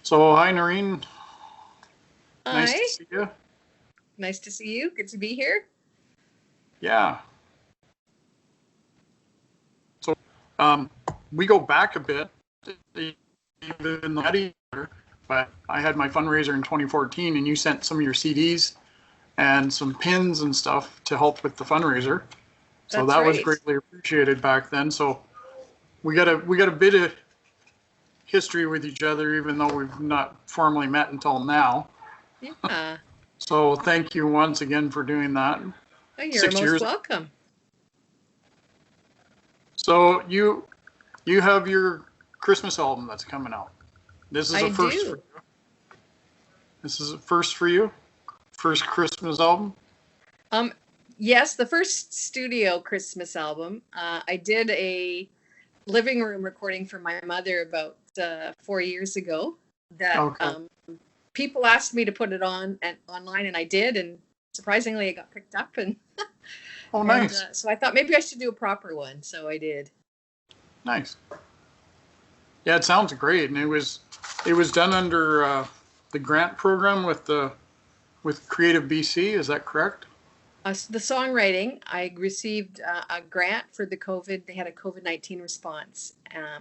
So, hi, Norine. Nice Hi, to see you. nice to see you. Good to be here. Yeah. So, um, we go back a bit, even that year, but I had my fundraiser in 2014, and you sent some of your CDs and some pins and stuff to help with the fundraiser. So That's that was right. greatly appreciated back then. So we got a bit of history with each other, even though we've not formally met until now. Yeah. So thank you once again for doing that. Oh, you're Six most years. welcome. So you have your Christmas album that's coming out. This is I a first for do. you. This is a first for you. First Christmas album. Um, yes, the first studio Christmas album. I did a living room recording for my mother about 4 years ago. That Okay. people asked me to put it on and online, and I did, and surprisingly, it got picked up, and Oh, and nice, so I thought maybe I should do a proper one, so I did. nice. Yeah, it sounds great, and it was done under the grant program with Creative BC. Is that correct? The songwriting, I received a grant for the COVID. They had a COVID-19 response,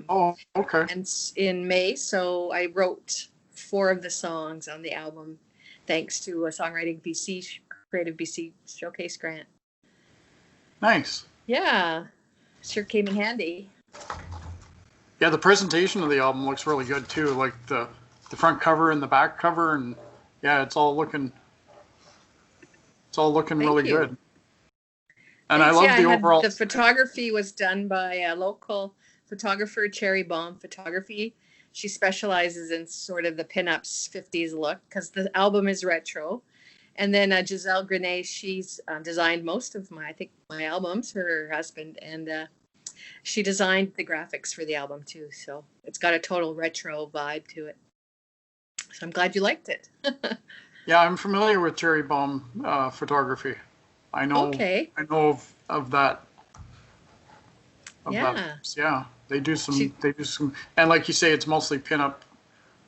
Oh, okay. and in May, so I wrote four of the songs on the album, thanks to a Songwriting BC Creative BC Showcase grant. Nice. Yeah, sure came in handy. Yeah, the presentation of the album looks really good too. Like the front cover and the back cover, and yeah, it's all looking Thank really you. good. And I Thanks. Yeah, love I the had overall. the photography was done by a local photographer, Cherry Bomb Photography. She specializes in sort of the pinups 50s look because the album is retro. And then Giselle Grenet, she's designed most of I think, my albums, her husband, and she designed the graphics for the album too. So it's got a total retro vibe to it. So I'm glad you liked it. Yeah, I'm familiar with Cherry Bomb photography. I know Okay. I know of that. Yeah. Yeah, She, they do some, and like you say, it's mostly pinup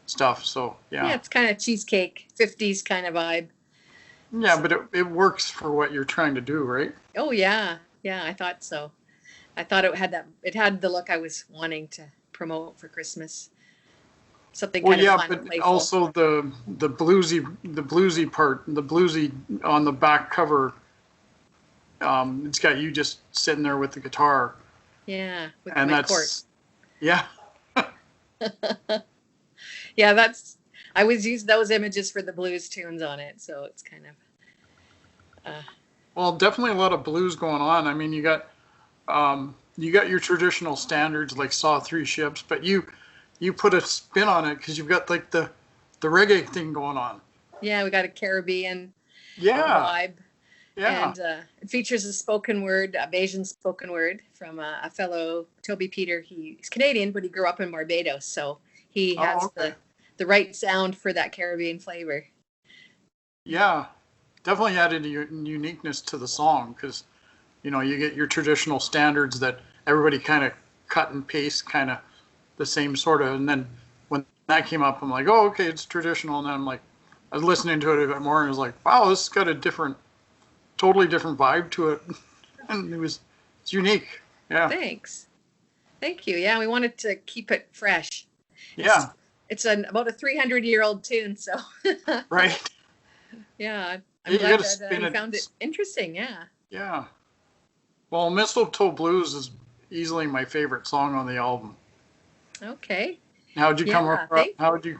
stuff. So yeah, yeah, it's kind of cheesecake, 50s kind of vibe. yeah, So, but it works for what you're trying to do, right? oh yeah. Yeah, I thought so. I thought it had the look I was wanting to promote for Christmas. Something Well, kind of yeah, fun and but playful. also the bluesy part, the bluesy on the back cover. It's got you just sitting there with the guitar, Yeah, with and my that's corpse. yeah, Yeah, that's I was used those images for the blues tunes on it, so it's kind of uh well, definitely a lot of blues going on. I mean, you got your traditional standards like Saw Three Ships, but you put a spin on it because you've got like the reggae thing going on. yeah, we got a Caribbean Yeah, vibe, yeah. and it features a spoken word, a Bayesian spoken word from a fellow Toby Peter. He's Canadian, but he grew up in Barbados, so he Oh, has okay. the right sound for that Caribbean flavor. Yeah, definitely added a uniqueness to the song because you get your traditional standards that everybody kind of cut and paste, kind of the same sort of. And then when that came up, I'm like, oh, okay, it's traditional. And then I'm like, I was listening to it a bit more, and I was like, wow, this has got a totally different vibe to it, and it's unique. Yeah, Thanks. Thank you. Yeah, we wanted to keep it fresh. It's yeah, it's about a 300-year-old tune, so right. yeah, I'm Yeah, you got glad to that spin you it. found it interesting. Yeah. Yeah. Well, Mistletoe Blues is easily my favorite song on the album. Okay. How'd you come Yeah. across? How'd you?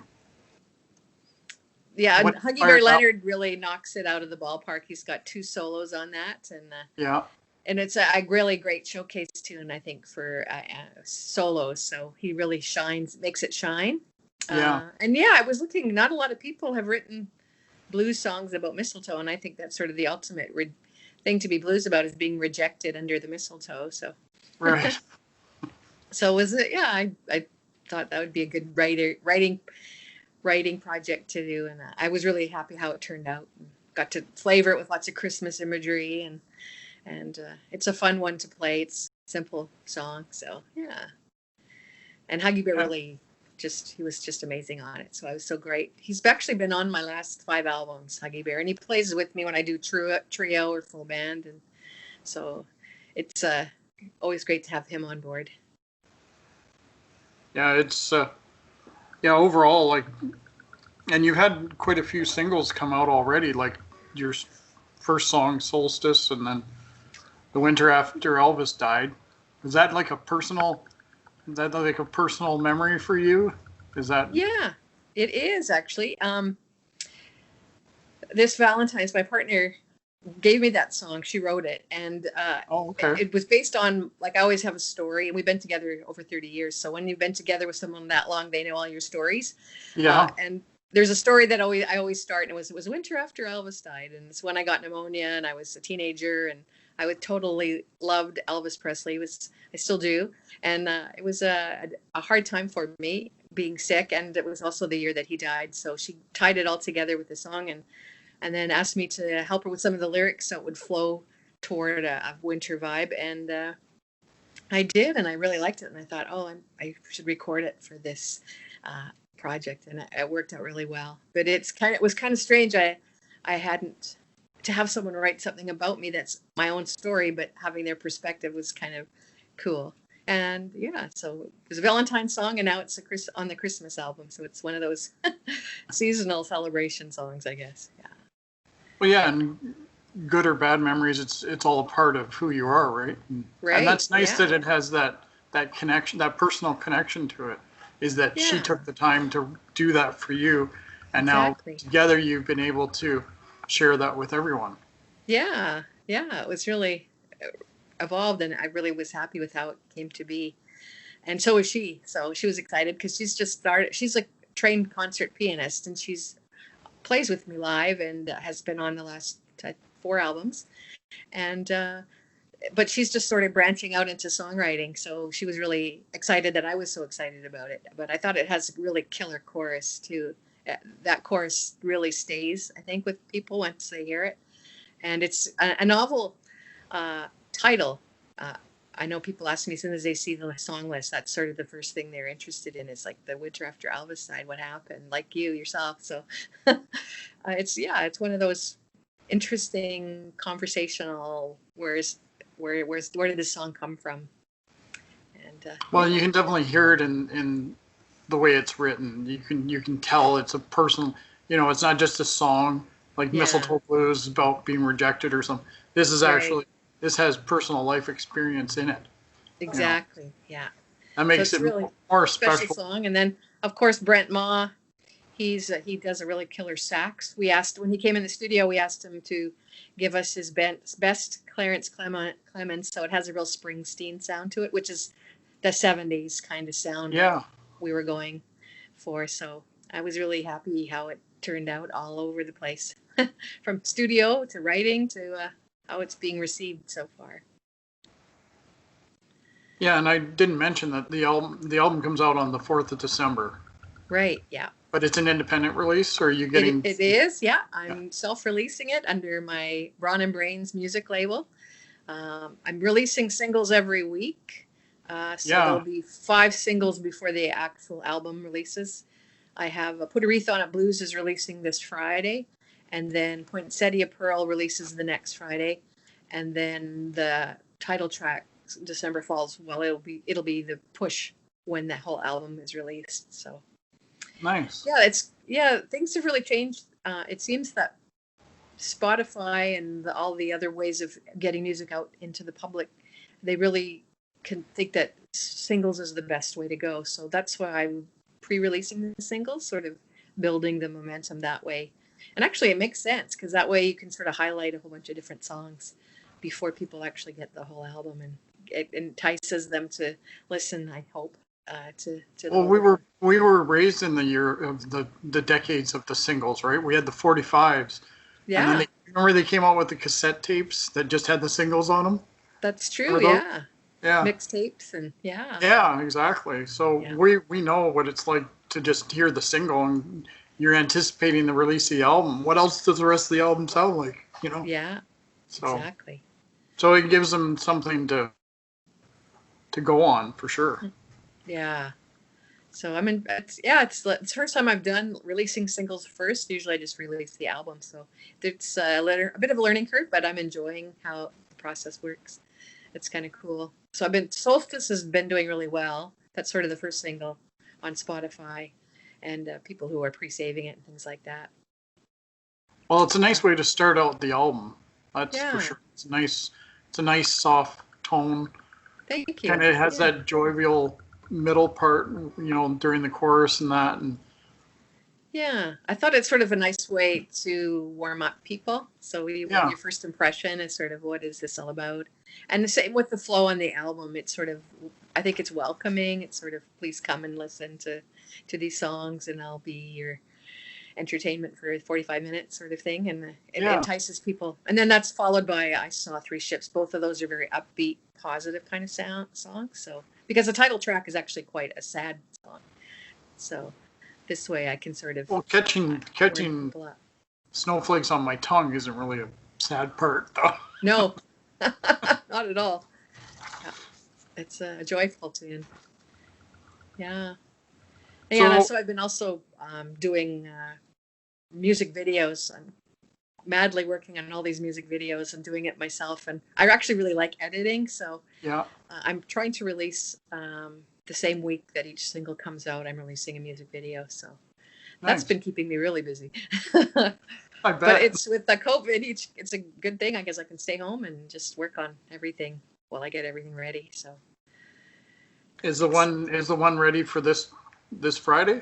Yeah, What and Huggy Bear inspired that? Leonard really knocks it out of the ballpark. He's got two solos on that, Yeah, and it's a really great showcase tune, I think, for solos. So he really shines, makes it shine. yeah, And yeah, I was looking. Not a lot of people have written blues songs about mistletoe, and I think that's sort of the ultimate thing to be blues about is being rejected under the mistletoe. So, right. so was it? Yeah, I thought that would be a good writing project to do, and I was really happy how it turned out. Got to flavor it with lots of Christmas imagery, and it's a fun one to play. It's a simple song, so yeah. And Huggy Bear Yeah, really he was just amazing on it. So I was so great. He's actually been on my last 5 albums, Huggy Bear, and he plays with me when I do trio or full band, and so it's always great to have him on board. Yeah, it's yeah, overall, like, and you've had quite a few singles come out already, like your first song, Solstice, and then The Winter After Elvis Died. Is that like a personal memory for you? Is that? Yeah, it is actually. This Valentine's, my partner gave me that song. She wrote it, and Oh, okay. it was based on, like, I always have a story, and we've been together over 30 years. So when you've been together with someone that long, they know all your stories. Yeah. And there's a story that I always start, and it was winter after Elvis died, and it's when I got pneumonia, and I was a teenager, and I would totally loved Elvis Presley. I still do, and it was a hard time for me being sick, and it was also the year that he died. So she tied it all together with the song, and then asked me to help her with some of the lyrics so it would flow toward a winter vibe. And I did, and I really liked it. And I thought, oh, I should record it for this project, and it worked out really well. But it was kind of strange. I hadn't, to have someone write something about me that's my own story, but having their perspective was kind of cool. And yeah, so it was a Valentine's song, and now it's on the Christmas album. So it's one of those seasonal celebration songs, I guess. Yeah. Well, yeah, and good or bad memories, it's all a part of who you are, right? Right. And that's nice yeah. that it has that connection, that personal connection to it. Is that Yeah. she took the time to do that for you, and Exactly. now together you've been able to share that with everyone. Yeah, it was really evolved, and I really was happy with how it came to be. And so was she. So she was excited because she's just started. She's a trained concert pianist, and she's plays with me live, and has been on the last 4 albums. And but she's just sort of branching out into songwriting. So she was really excited that I was so excited about it. But I thought it has a really killer chorus too. That chorus really stays, I think, with people once they hear it. And it's a novel title. I know people ask me as soon as they see the song list, that's sort of the first thing they're interested in, is like the winter after Elvis died, what happened, like you yourself. So it's one of those interesting conversational, where did this song come from? And well, you can definitely hear it in the way it's written. You can tell it's a personal. It's not just a song like Mistletoe Blues about being rejected or something. This is actually this has personal life experience in it. Exactly. Yeah. That makes it really more special song. And then of course Brent Ma, he does a really killer sax. When he came in the studio, we asked him to give us his best Clarence Clemens, so it has a real Springsteen sound to it, which is the 70s kind of sound we were going for. So I was really happy how it turned out all over the place, from studio to writing to how it's being received so far. Yeah, and I didn't mention that the album comes out on the 4th of December. Right, yeah. But it's an independent release, or are you getting... It is, yeah. I'm self-releasing it under my Braun and Brains music label. I'm releasing singles every week. There'll be 5 singles before the actual album releases. I have Put a Wreath on It Blues is releasing this Friday, and then Poinsettia Pearl releases the next Friday, and then the title track, December Falls, well, it'll be the push when the whole album is released. So nice. Things have really changed. It seems that Spotify and all the other ways of getting music out into the public, they really can think that singles is the best way to go. So that's why I'm pre-releasing the singles, sort of building the momentum that way. And actually it makes sense, because that way you can sort of highlight a whole bunch of different songs before people actually get the whole album, and it entices them to listen, I hope. Well, we were raised in the year of the decades of the singles, right? We had the 45s. Yeah. And then remember they came out with the cassette tapes that just had the singles on them? That's true, yeah. Yeah. Mixtapes and yeah. Yeah, exactly. So we know what it's like to just hear the single, and you're anticipating the release of the album. What else does the rest of the album sound like? Yeah. So, exactly. So it gives them something to go on, for sure. Yeah. So I'm in. It's the first time I've done releasing singles first. Usually I just release the album. So it's a bit of a learning curve, but I'm enjoying how the process works. It's kind of cool. So Solstice has been doing really well. That's sort of the first single on Spotify, and people who are pre-saving it and things like that. Well, it's a nice way to start out the album. That's for Yeah. sure. It's a nice soft tone. Thank you. Kind of has that jovial middle part, during the chorus and that. And Yeah, I thought it's sort of a nice way to warm up people. So yeah, your first impression is sort of what is this all about? And the same with the flow on the album. It's sort of, I think it's welcoming. It's sort of, please come and listen to these songs, and I'll be your entertainment for 45 minutes sort of thing. And it yeah. entices people. And then that's followed by I Saw Three Ships. Both of those are very upbeat, positive kind of songs. So because the title track is actually quite a sad song. So this way I can sort of Well, catching snowflakes on my tongue isn't really a sad part, though. No, not at all. It's a joyful tune. Yeah. And so I've been also doing music videos. I'm madly working on all these music videos and doing it myself. And I actually really like editing. So Yeah. I'm trying to release the same week that each single comes out. I'm releasing a music video. So that's Nice. been keeping me really busy. I bet. But it's with the COVID, it's a good thing. I guess I can stay home and just work on everything while I get everything ready. So Is the one ready for this Friday?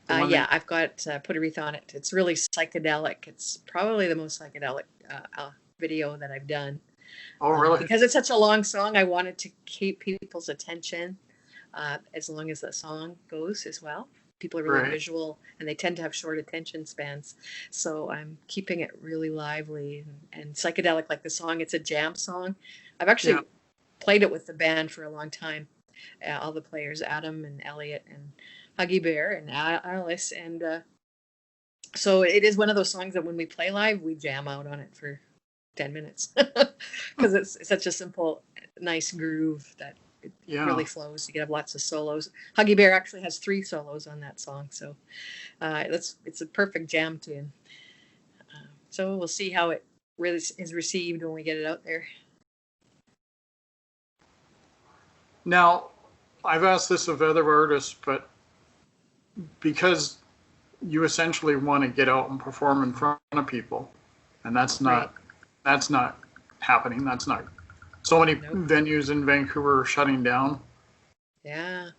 yeah, I've got Put a Wreath on It. It's really psychedelic. It's probably the most psychedelic video that I've done. Oh, really? Because it's such a long song, I wanted to keep people's attention as long as the song goes as well. People are really visual, and they tend to have short attention spans. So I'm keeping it really lively and psychedelic, like the song. It's a jam song. I've actually played it with the band for a long time. All the players, Adam and Elliot and Huggy Bear and Alice. And so it is one of those songs that when we play live, we jam out on it for 10 minutes because it's such a simple, nice groove that it really flows. You can have lots of solos. Huggy Bear actually has 3 solos on that song. So it's a perfect jam tune. So we'll see how it really is received when we get it out there. Now, I've asked this of other artists, but because you essentially want to get out and perform in front of people, and that's not happening. That's not. So many venues in Vancouver are shutting down. Yeah,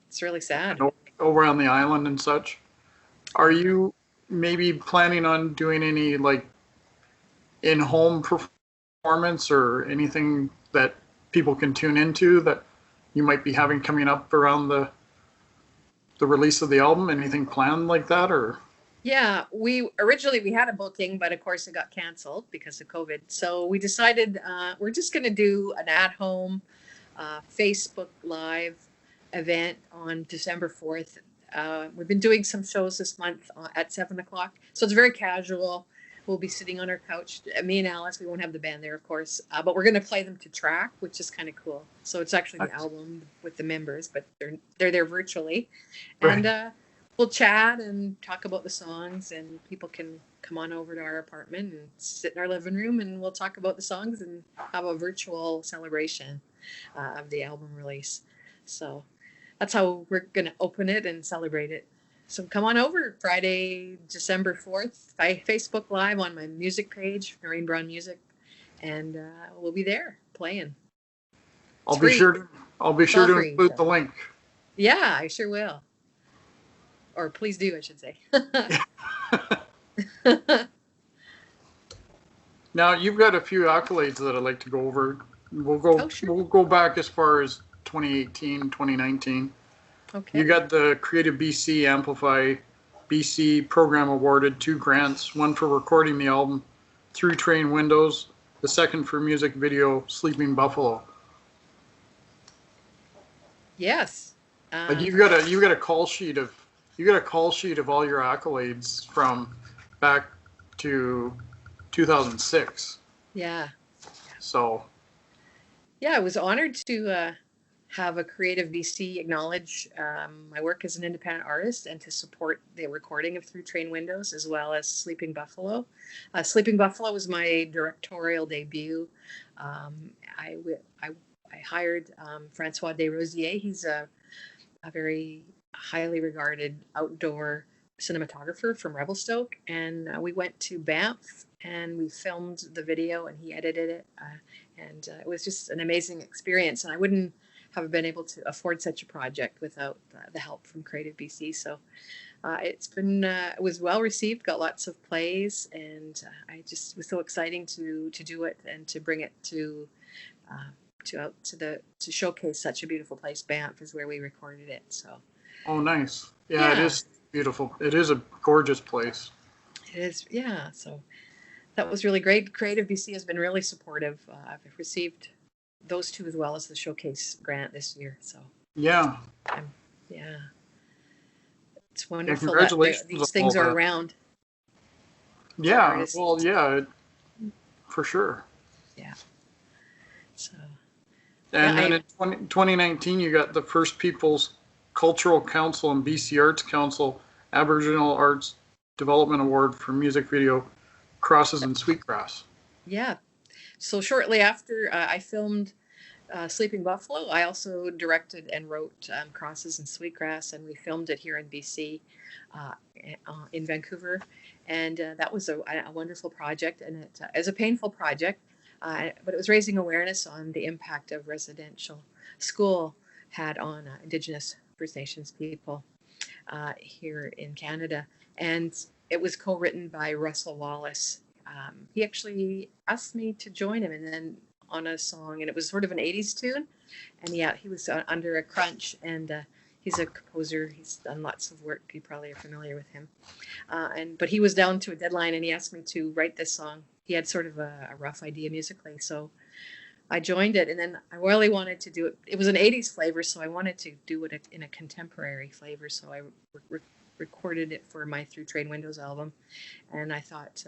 it's really sad. Over on the island and such. Are you maybe planning on doing any like in-home performance or anything that people can tune into that you might be having coming up around the release of the album? Anything planned like that, or? Yeah, we originally had a booking, but of course it got canceled because of COVID. So we decided we're just going to do an at-home Facebook Live event on December 4th. We've been doing some shows this month at 7 o'clock. So it's very casual. We'll be sitting on our couch. Me and Alice, we won't have the band there, of course, but we're going to play them to track, which is kind of cool. So it's actually the album with the members, but they're there virtually. And we'll chat and talk about the songs, and people can come on over to our apartment and sit in our living room, and we'll talk about the songs and have a virtual celebration of the album release. So that's how we're going to open it and celebrate it. So come on over Friday, December 4th, by Facebook Live on my music page, Norine Braun Music, and we'll be there playing. I'll be sure to include the link. Yeah, I sure will. Or please do, I should say. Now you've got a few accolades that I'd like to go over. We'll go back as far as 2018, 2019. Okay. You got the Creative BC Amplify BC program awarded 2 grants, one for recording the album Through Train Windows, the second for music video Sleeping Buffalo. Yes. Like you've got a call sheet of all your accolades from back to 2006. Yeah. So. Yeah, I was honored to have a Creative BC acknowledge my work as an independent artist and to support the recording of Through Train Windows, as well as Sleeping Buffalo. Sleeping Buffalo was my directorial debut. I hired Francois Desrosiers. He's a very highly regarded outdoor cinematographer from Revelstoke, and we went to Banff and we filmed the video and he edited it, and it was just an amazing experience, and I wouldn't have been able to afford such a project without the help from Creative BC. So it's been it was well received, got lots of plays, and I just was so exciting to do it and to bring it to showcase such a beautiful place. Banff is where we recorded it. So. Oh, nice. Yeah, it is beautiful. It is a gorgeous place. It is, yeah. So that was really great. Creative BC has been really supportive. I've received those two as well as the showcase grant this year. So yeah, yeah, it's wonderful congratulations that these things are around. Yeah, well, yeah, for sure. Yeah. So. And then in 2019, you got the First Peoples Cultural Council and BC Arts Council Aboriginal Arts Development Award for music video Crosses in Sweetgrass. Yeah. So shortly after I filmed Sleeping Buffalo, I also directed and wrote Crosses in Sweetgrass, and we filmed it here in BC, in Vancouver. And that was a wonderful project, and it is a painful project, but it was raising awareness on the impact of residential school had on Indigenous First Nations people here in Canada. And it was co-written by Russell Wallace. He actually asked me to join him, and then on a song, and it was sort of an 80s tune. And yeah, he was under a crunch, and he's a composer. He's done lots of work. You probably are familiar with him. But he was down to a deadline, and he asked me to write this song. He had sort of a rough idea musically, so I joined it, and then I really wanted to do it. It was an 80s flavor, so I wanted to do it in a contemporary flavor. So I recorded it for my Through Train Windows album, and I thought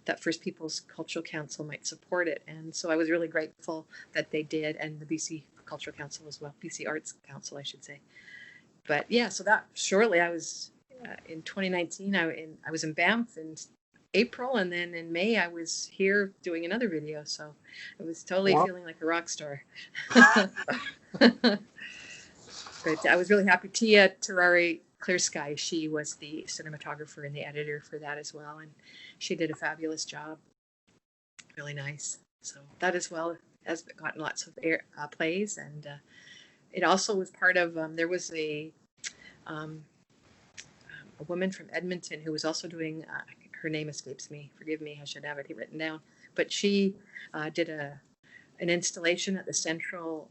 that First Peoples Cultural Council might support it. And so I was really grateful that they did, and the BC Cultural Council as well, BC Arts Council, I should say. But yeah, so that shortly I was in 2019, I was in Banff in April, and then in May I was here doing another video. So I was totally feeling like a rock star. But I was really happy. Tia Terrari Clear Sky, she was the cinematographer and the editor for that as well, and she did a fabulous job. Really nice. So that as well has gotten lots of plays, and it also was part of. There was a woman from Edmonton who was also doing. Her name escapes me. Forgive me. I should have it written down. But she did an installation at the Central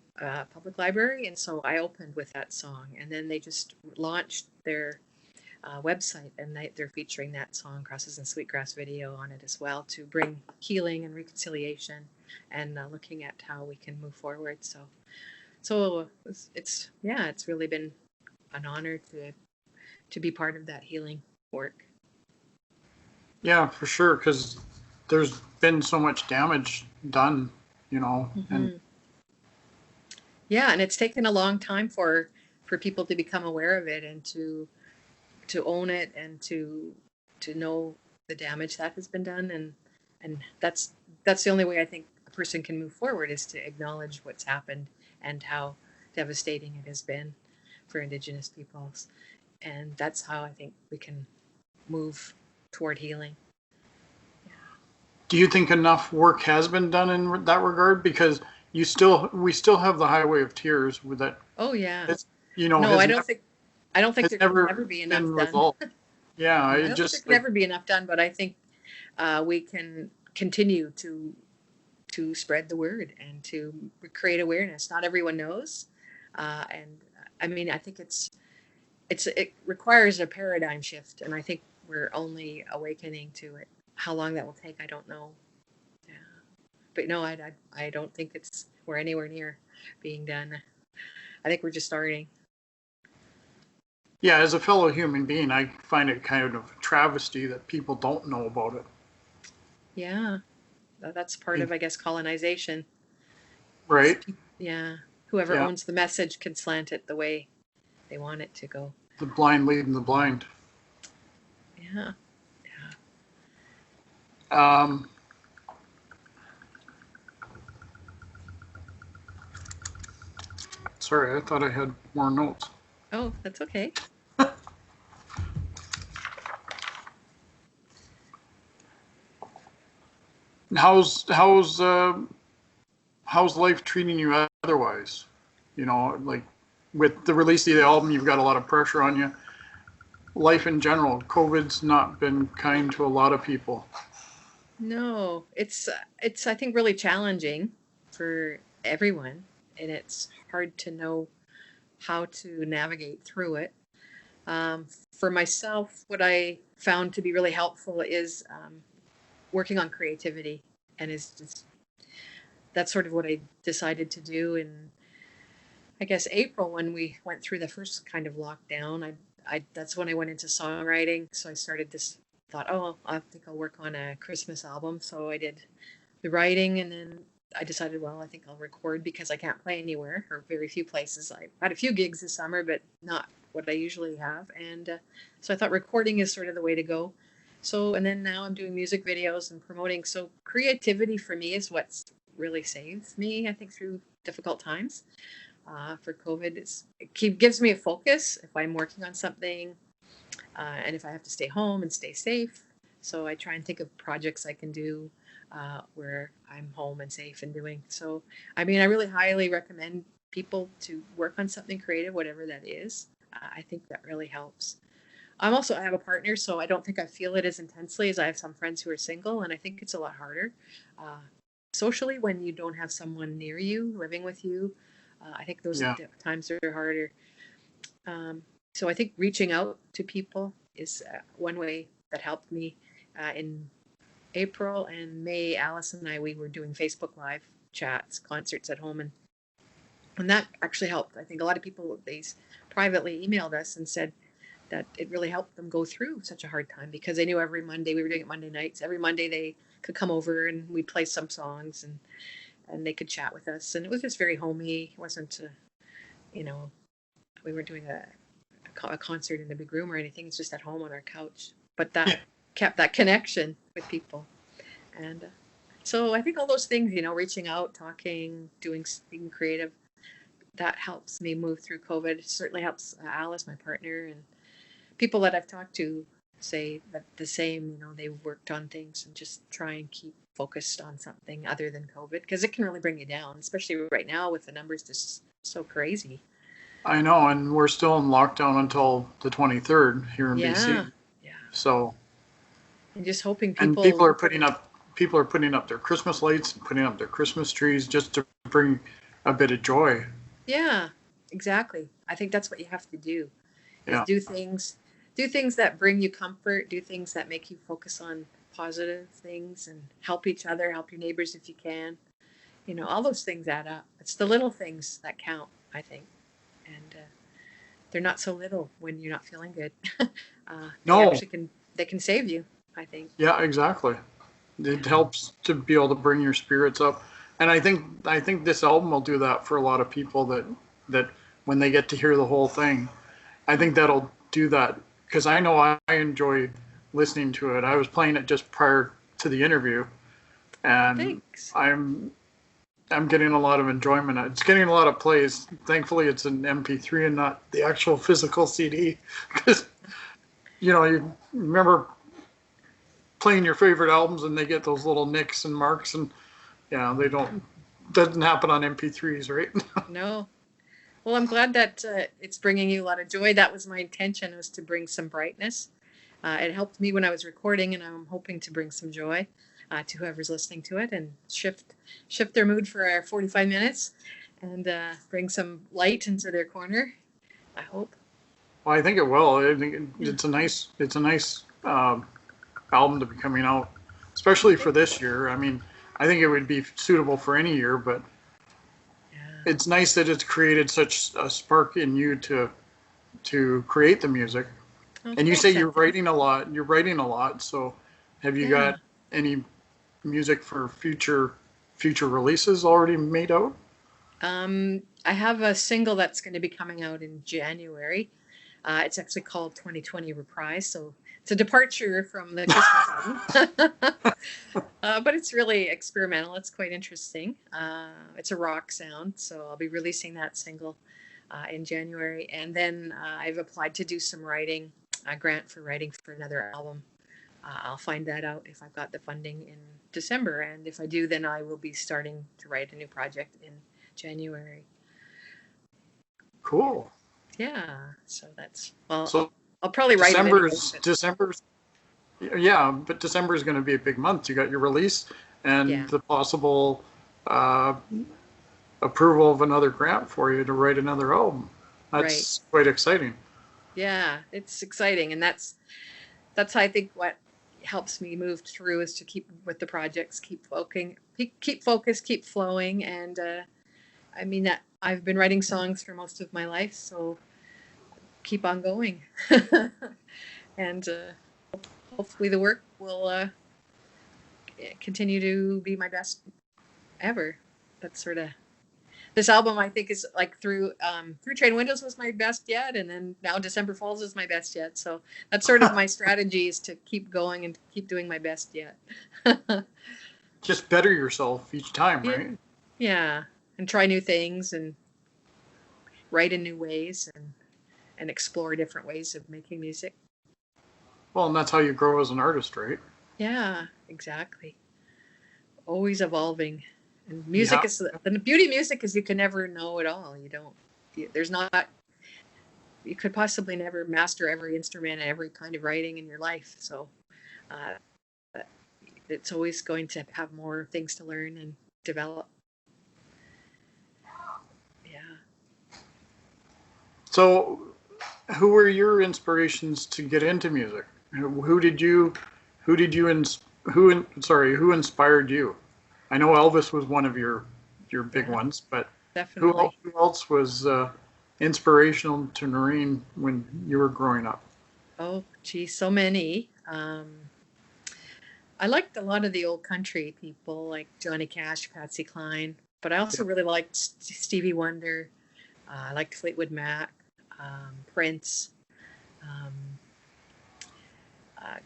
Public Library, and so I opened with that song, and then they just launched their website, and they're featuring that song Crosses in Sweetgrass video on it as well, to bring healing and reconciliation and looking at how we can move forward. So it's really been an honor to be part of that healing work. Yeah, for sure, because there's been so much damage done, and yeah, and it's taken a long time for people to become aware of it and to own it and to know the damage that has been done, and that's the only way I think a person can move forward, is to acknowledge what's happened and how devastating it has been for Indigenous peoples, and that's how I think we can move toward healing. Do you think enough work has been done in that regard? Because we still have the Highway of Tears with that. Oh yeah. No, I don't think there can ever be enough done. Yeah, I don't think there can ever be enough done, but I think we can continue to spread the word and to create awareness. Not everyone knows, and I mean, I think it requires a paradigm shift, and I think we're only awakening to it. How long that will take, I don't know. Yeah. But no, I don't think we're anywhere near being done. I think we're just starting. Yeah, as a fellow human being, I find it kind of a travesty that people don't know about it. Yeah, that's part of, I guess, colonization. Right. Yeah, whoever Yeah. owns the message can slant it the way they want it to go. The blind leading the blind. Yeah. Um, sorry, I thought I had more notes. Oh, that's okay. How's life treating you otherwise? You know, like with the release of the album, you've got a lot of pressure on you. Life in general, COVID's not been kind to a lot of people. No, it's I think really challenging for everyone, and it's hard to know how to navigate through it. Um, for myself, what I found to be really helpful is working on creativity, and is just that's sort of what I decided to do in, I guess, April when we went through the first kind of lockdown. I that's when I went into songwriting. So I started this thought, oh, I think I'll work on a Christmas album. So I did the writing, and then I decided, well, I think I'll record because I can't play anywhere or very few places. I had a few gigs this summer, but not what I usually have. And so I thought recording is sort of the way to go. So, and then now I'm doing music videos and promoting. So creativity for me is what's really saves me, I think, through difficult times. For COVID, gives me a focus if I'm working on something, and if I have to stay home and stay safe. So I try and think of projects I can do where I'm home and safe and doing. So, I mean, I really highly recommend people to work on something creative, whatever that is. I think that really helps. I have a partner, so I don't think I feel it as intensely as I have some friends who are single, and I think it's a lot harder socially when you don't have someone near you living with you. I think those Yeah, times are harder. So I think reaching out to people is one way that helped me. In April and May, Alice and I, we were doing Facebook Live chats, concerts at home, and that actually helped. I think a lot of people, they privately emailed us and said that it really helped them go through such a hard time because they knew every Monday, we were doing it Monday nights, every Monday they could come over and we'd play some songs, and they could chat with us. And it was just very homey. It wasn't, you know, we weren't doing a concert in a big room or anything. It's just at home on our couch. But yeah, that kept that connection with people. And so I think all those things, reaching out, talking, being creative, that helps me move through COVID. It certainly helps Alice, my partner, and people that I've talked to say that the same, they've worked on things and just try and keep focused on something other than COVID because it can really bring you down, especially right now with the numbers just so crazy. I know, and we're still in lockdown until the 23rd here in Yeah. BC. Yeah. So, And just hoping and people are putting up their Christmas lights and putting up their Christmas trees just to bring a bit of joy. yeah, exactly. I think that's what you have to do is Yeah, do things that bring you comfort, do things that make you focus on positive things and help each other, help your neighbors if you can. All those things add up. It's the little things that count, I think. And they're not so little when you're not feeling good. They no, actually they can save you, I think. yeah, exactly. It Yeah. helps to be able to bring your spirits up, and I think this album will do that for a lot of people that when they get to hear the whole thing, I think that'll do that because I know I enjoy listening to it. I was playing it just prior to the interview, and Thanks. I'm getting a lot of enjoyment. It's getting a lot of plays. Thankfully, it's an MP3 and not the actual physical CD. Because you remember playing your favorite albums and they get those little nicks and marks, and yeah, they don't. Doesn't happen on MP3s, right? No. Well, I'm glad that it's bringing you a lot of joy. That was my intention, was to bring some brightness. It helped me when I was recording, and I'm hoping to bring some joy to whoever's listening to it and shift their mood for our 45 minutes and bring some light into their corner. I hope. Well, I think it will. I think Yeah. it's a nice album to be coming out, especially for this year. I mean, I think it would be suitable for any year, but Yeah. it's nice that it's created such a spark in you to create the music. Oh, And you say thanks, you're Anthony. writing a lot. You're writing a lot. So, have you Yeah. got any music for future releases already made out? I have a single that's going to be coming out in January. It's actually called 2020 Reprise, so it's a departure from the Christmas album. But it's really experimental. It's quite interesting. It's a rock sound, so I'll be releasing that single in January. And then I've applied to do some writing, a grant for writing for another album. I'll find that out if I've got the funding in December. And if I do, then I will be starting to write a new project in January. Cool. Yeah, so that's, well, So I'll probably write it anyway, December's, yeah, but December is going to be a big month. You got your release and yeah, the possible approval of another grant for you to write another album. That's quite exciting. yeah, it's exciting. And that's I think what helps me move through is to keep with the projects, keep focused, keep flowing. And I mean, that I've been writing songs for most of my life, so keep on going. And hopefully the work will continue to be my best ever. That's sort of, this album I think is like through Train Windows was my best yet, and then now December Falls is my best yet. So that's sort of my strategy, is to keep going and keep doing my best yet. Just better yourself each time, Yeah. right? Yeah, and try new things and write in new ways and explore different ways of making music. Well, and that's how you grow as an artist, right? Yeah, exactly. Always evolving. And music is the beauty of music is you can never know it all. There's not, you could possibly never master every instrument and every kind of writing in your life. So it's always going to have more things to learn and develop. Yeah. So, who were your inspirations to get into music? Who inspired you? I know Elvis was one of your big ones, but Definitely. who else was inspirational to Norine when you were growing up? Oh, geez, so many. I liked a lot of the old country people like Johnny Cash, Patsy Cline, but I also really liked Stevie Wonder. I liked Fleetwood Mac, Prince, um,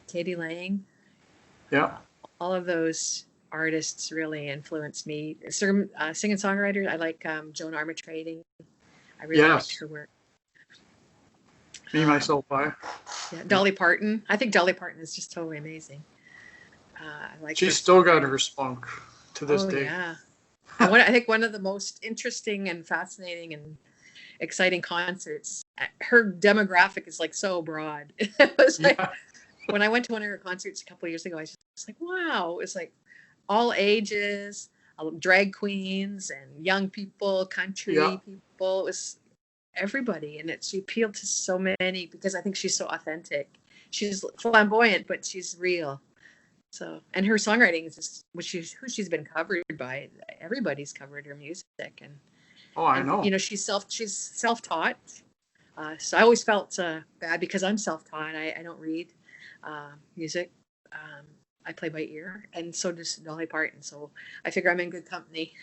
Katie Lang. Yeah. All of those artists really influenced me. Singing songwriters, I like Joan Armatrading. I really liked her work. Me, myself, I. Yeah, Dolly Parton. I think Dolly Parton is just totally amazing. I like. She's still got her spunk to this day. Yeah. I think one of the most interesting and fascinating and exciting concerts. Her demographic is like so broad. It was like when I went to one of her concerts a couple of years ago, I was just like, wow, it's like all ages, drag queens and young people, country people. It was everybody, and she appealed to so many because I think she's so authentic. She's flamboyant, but she's real. So, and her songwriting is just who she's been covered by. Everybody's covered her music, and I know. You know, she's self-taught. So I always felt bad because I'm self-taught. I don't read music. I play by ear, and so does Dolly Parton. So I figure I'm in good company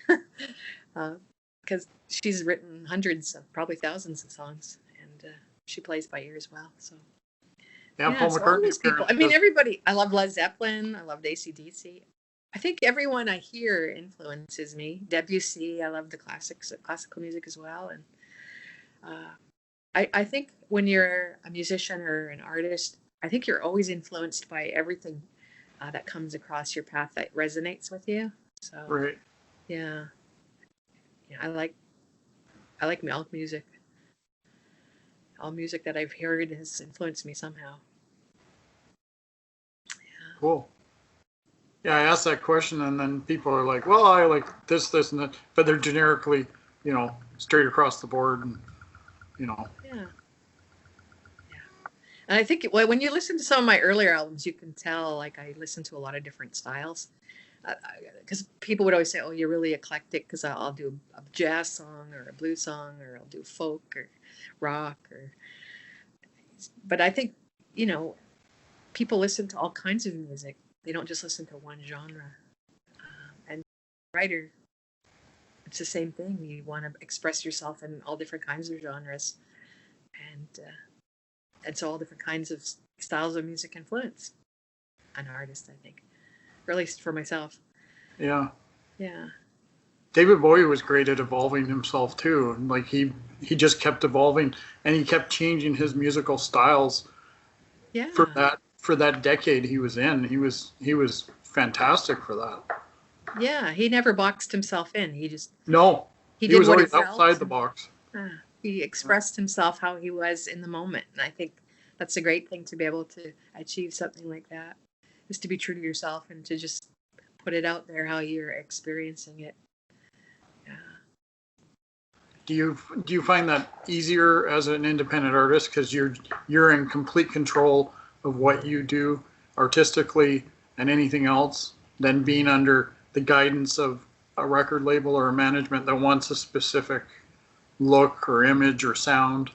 because she's written hundreds, probably thousands of songs, and she plays by ear as well. So. Yeah, Paul McCartney. People. I mean, everybody. I love Led Zeppelin. I loved AC/DC. I think everyone I hear influences me. Debussy. I love the classical music as well. And I think when you're a musician or an artist, I think you're always influenced by everything that comes across your path that resonates with you. So right. Yeah. I like all music. All music that I've heard has influenced me somehow. Yeah. Cool. Yeah, I asked that question, and then people are like, "Well, I like this, and that," but they're generically, straight across the board, and Yeah. Yeah. And I think when you listen to some of my earlier albums, you can tell like I listen to a lot of different styles. Because people would always say, "Oh, you're really eclectic." Because I'll do a jazz song or a blues song, or I'll do folk or rock, but I think people listen to all kinds of music. They don't just listen to one genre. And writer, it's the same thing. You want to express yourself in all different kinds of genres, and so all different kinds of styles of music influence an artist, I think, or at least for myself. Yeah. Yeah. David Bowie was great at evolving himself too, and like he just kept evolving, and he kept changing his musical styles Yeah. for that decade he was in. He was fantastic for that. Yeah. He never boxed himself in. No, He he did was what he always felt. outside the box. He expressed himself how he was in the moment. And I think that's a great thing to be able to achieve something like that, is to be true to yourself and to just put it out there how you're experiencing it. Yeah. Do you find that easier as an independent artist because you're in complete control of what you do artistically and anything else than being under the guidance of a record label or a management that wants a specific look or image or sound?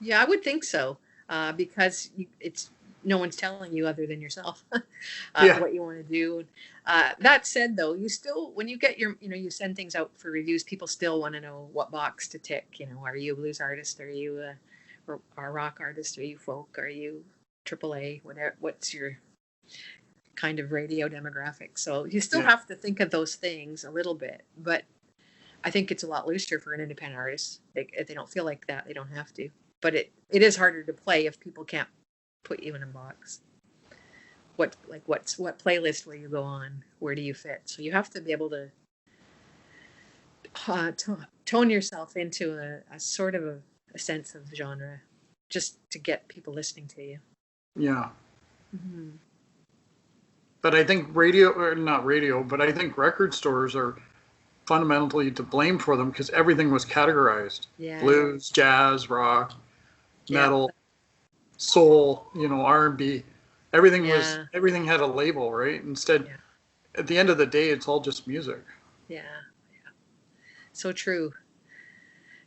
Yeah, I would think so, because it's no one's telling you other than yourself Yeah, what you want to do. That said, though, you still, when you get you send things out for reviews, people still want to know what box to tick. Are you a blues artist? Are you a rock artist? Are you folk? Are you AAA? Whatever. What's your kind of radio demographic? So you still yeah. have to think of those things a little bit, but I think it's a lot looser for an independent artist. If they don't feel like that, they don't have to. But it is harder to play if people can't put you in a box. What playlist will you go on? Where do you fit? So you have to be able to tone yourself into a sort of a sense of genre, just to get people listening to you. Yeah. Mm-hmm. But I think radio, or not radio, but I think record stores are fundamentally to blame for them because everything was categorized. Yeah. Blues, jazz, rock, Yeah. metal, soul, R&B. Yeah. Everything had a label, right? Instead, Yeah. at the end of the day, it's all just music. Yeah. Yeah. So true.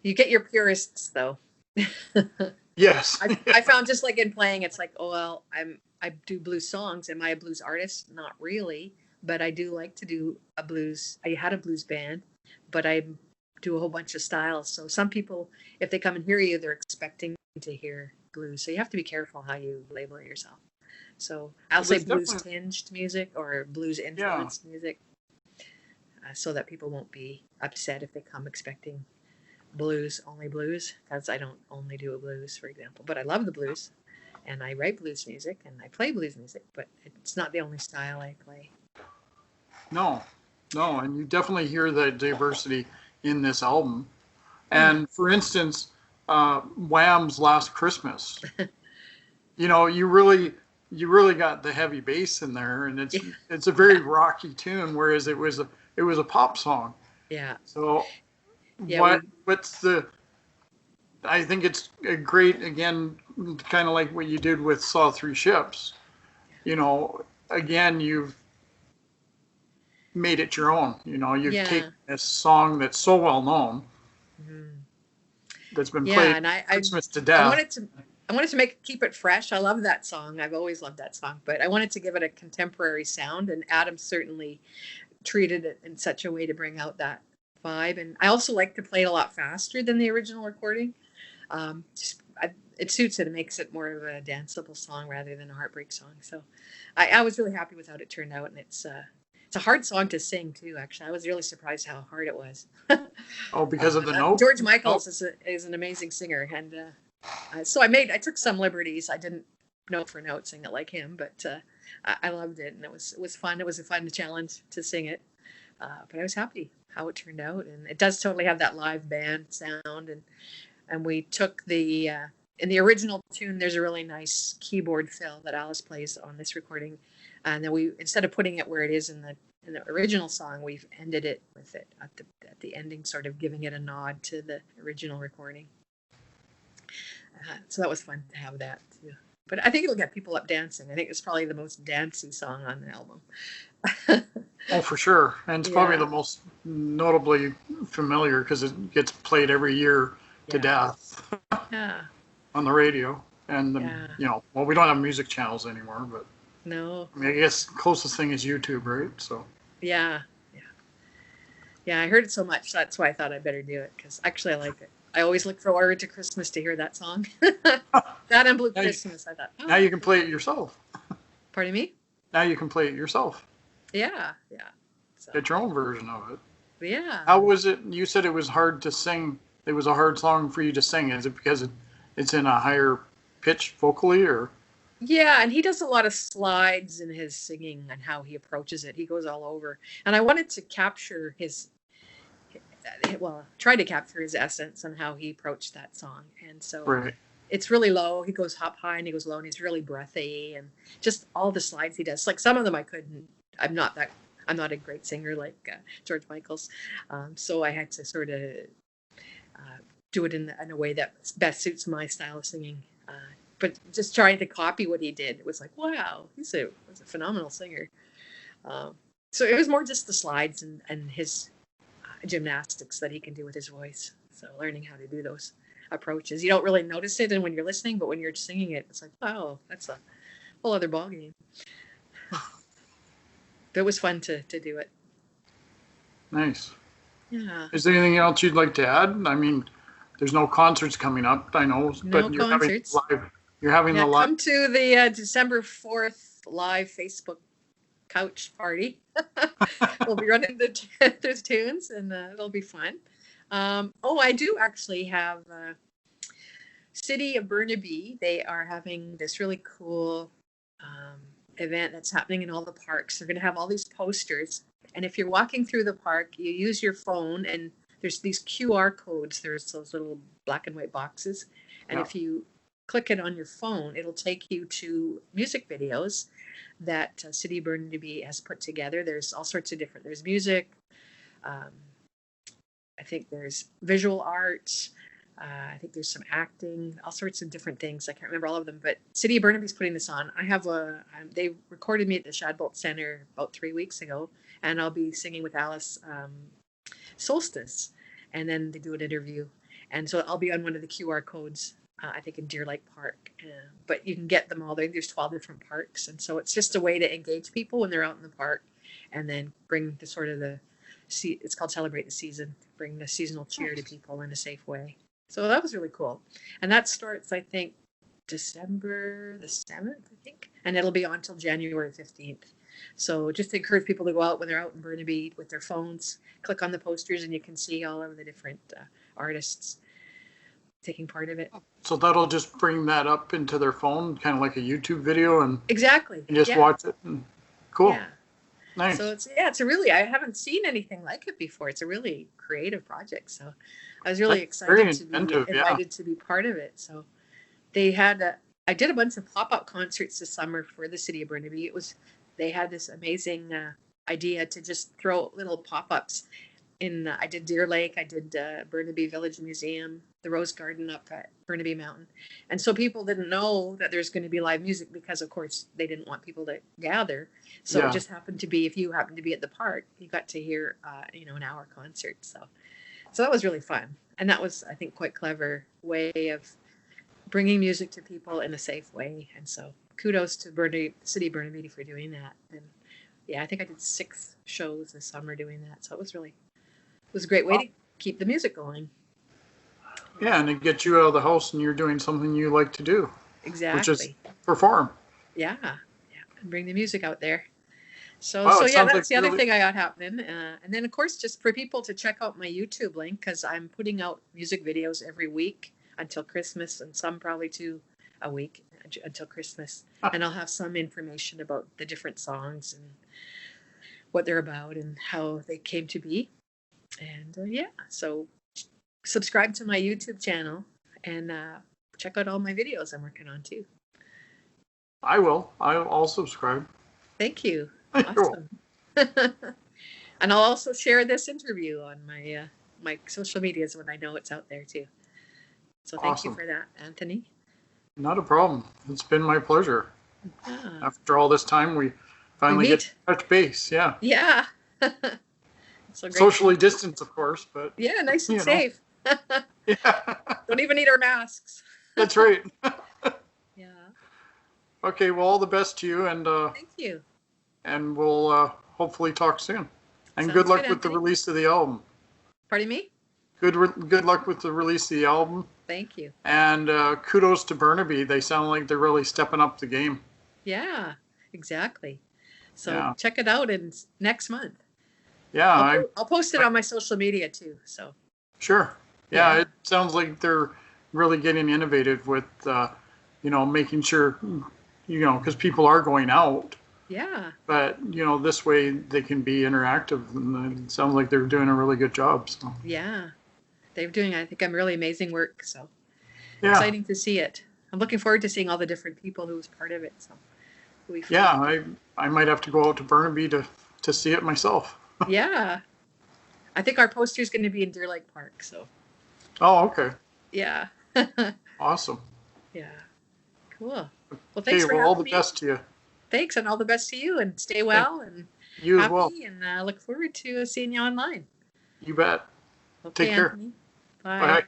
You get your purists though. Yes. I found, just like in playing, it's like, oh well, I do blues songs. Am I a blues artist? Not really, but I do like to do a blues. I had a blues band, but I do a whole bunch of styles. So some people, if they come and hear you, they're expecting to hear blues. So you have to be careful how you label it yourself. So I'll Well, say there's blues definitely, tinged music or blues yeah. influenced music, so that people won't be upset if they come expecting only blues, because I don't only do a blues, for example, but I love the blues and I write blues music and I play blues music, but it's not the only style I play. No, no, and you definitely hear the diversity in this album. Hmm. And for instance, Wham's Last Christmas, you really got the heavy bass in there, and Yeah. it's a very rocky tune, whereas it was a pop song. Yeah. So Yeah. what's the? I think it's a great, again, kind of like what you did with Saw Three Ships. Again, you've made it your own. You've Yeah. taken this song that's so well known, Mm-hmm. that's been Yeah. played And Christmas to I death. wanted to keep it fresh. I love that song. I've always loved that song, but I wanted to give it a contemporary sound, and Adam certainly treated it in such a way to bring out that vibe. And I also like to play it a lot faster than the original recording. It suits it. It makes it more of a danceable song rather than a heartbreak song. So I was really happy with how it turned out, and it's a hard song to sing too. Actually, I was really surprised how hard it was. Oh, because of the note. George Michaels is an amazing singer, and so I took some liberties. I didn't note for note sing it like him, but I loved it, and it was fun. It was a fun challenge to sing it, but I was happy how it turned out, and it does totally have that live band sound, and we took in the original tune, there's a really nice keyboard fill that Alice plays on this recording, and then we, instead of putting it where it is in the original song, we've ended it with it at the ending, sort of giving it a nod to the original recording. So that was fun to have that too. But I think it'll get people up dancing. I think it's probably the most dancey song on the album. Oh, for sure. And it's probably the most notably familiar because it gets played every year to death on the radio. And, well, we don't have music channels anymore, but no. I mean, I guess closest thing is YouTube, right? So. Yeah. Yeah, I heard it so much. That's why I thought I'd better do it, because actually I like it. I always look forward to Christmas to hear that song. That and Blue Now you, Christmas. I thought, now oh, you can play it yourself. pardon me? Now you can play it yourself. Yeah, yeah. So, Get your own version of it. yeah. How was it? You said it was hard to sing. It was a hard song for you to sing. Is it because it's in a higher pitch vocally, or? Yeah, and he does a lot of slides in his singing and how he approaches it. He goes all over. And I wanted to capture try to capture his essence and how he approached that song. And so Right. it's really low. He goes up high and he goes low, and he's really breathy, and just all the slides he does. Like some of them I couldn't. I'm not a great singer like George Michael's, so I had to sort of do it in a way that best suits my style of singing. But just trying to copy what he did, it was like, wow, was a phenomenal singer. So it was more just the slides and his gymnastics that he can do with his voice. So learning how to do those approaches. You don't really notice it and when you're listening, but when you're singing it, it's like, wow, that's a whole other ballgame. But it was fun to do it. Nice. Yeah. Is there anything else you'd like to add? I mean, there's no concerts coming up, I know, No but you're concerts. having live. You're having Yeah, the live. come to the December 4th live Facebook couch party. We'll be running the tunes, and it'll be fun. I do actually have City of Burnaby. They are having this really cool event that's happening in all the parks. They're going to have all these posters, and if you're walking through the park, you use your phone, and there's these QR codes. There's those little black and white boxes, and if you click it on your phone, it'll take you to music videos that City of Burnaby has put together. There's all sorts of different. There's music. I think there's visual arts. I think there's some acting, all sorts of different things. I can't remember all of them, but City of Burnaby's putting this on. They recorded me at the Shadbolt Center about 3 weeks ago, and I'll be singing with Alice Solstice, and then they do an interview. And so I'll be on one of the QR codes, I think in Deer Lake Park, but you can get them all there. There's 12 different parks. And so it's just a way to engage people when they're out in the park, and then bring it's called Celebrate the Season, bring the seasonal cheer to people in a safe way. So that was really cool. And that starts, I think, December the 7th, I think, and it'll be on till January 15th. So just to encourage people to go out when they're out in Burnaby with their phones, click on the posters, and you can see all of the different artists taking part of it. So that'll just bring that up into their phone, kind of like a YouTube video, and Exactly. just watch it. Cool. Yeah. Nice. So I haven't seen anything like it before. It's a really creative project. So I was really excited to be invited to be part of it. So I did a bunch of pop-up concerts this summer for the City of Burnaby. They had this amazing idea to just throw little pop-ups I did Deer Lake, I did Burnaby Village Museum, the Rose Garden up at Burnaby Mountain. And so people didn't know that there's going to be live music because, of course, they didn't want people to gather. So it just happened to be, if you happened to be at the park, you got to hear, an hour concert. So that was really fun. And that was, I think, quite clever way of bringing music to people in a safe way. And so kudos to City of Burnaby for doing that. And I think I did 6 shows this summer doing that. So it was a great way to keep the music going. Yeah, and it gets you out of the house and you're doing something you like to do. Exactly. Which is perform. Yeah, and bring the music out there. So that's the other thing I got happening. And then, of course, just for people to check out my YouTube link, because I'm putting out music videos every week until Christmas, and some probably 2 a week until Christmas. And I'll have some information about the different songs and what they're about and how they came to be. And so subscribe to my YouTube channel and check out all my videos I'm working on too. I will. I'll subscribe. Thank you. Awesome. And I'll also share this interview on my social medias when I know it's out there too. So thank you for that, Anthony. Not a problem. It's been my pleasure. Yeah. After all this time, we finally get to touch base. Yeah. Yeah. So socially distanced, of course, but nice and safe. Yeah. Don't even need our masks. That's right. Yeah. Okay, well, all the best to you, and thank you. And we'll hopefully talk soon. And good Sounds good, luck with the Anthony. release of the album. Pardon me? Good luck with the release of the album. Thank you. And kudos to Burnaby. They sound like they're really stepping up the game. Yeah, exactly. So Yeah. check it out next month. Yeah, I'll post it on my social media too. So sure. Yeah, Yeah. it sounds like they're really getting innovative with, making sure, because people are going out, yeah, but, this way they can be interactive. And it sounds like they're doing a really good job. So, yeah. They're doing, I think, really amazing work. So yeah. exciting to see it. I'm looking forward to seeing all the different people who was part of it. So it'll be fun. Yeah, I might have to go out to Burnaby to see it myself. Yeah. I think our poster is going to be in Deer Lake Park. So Oh, okay. yeah. Awesome. Yeah. Cool. Well, thanks for all having the me. best to you. Thanks, and all the best to you, and stay well and You happy, as well. and look forward to seeing you online. You bet. Okay, Take care. Anthony. Bye. Bye.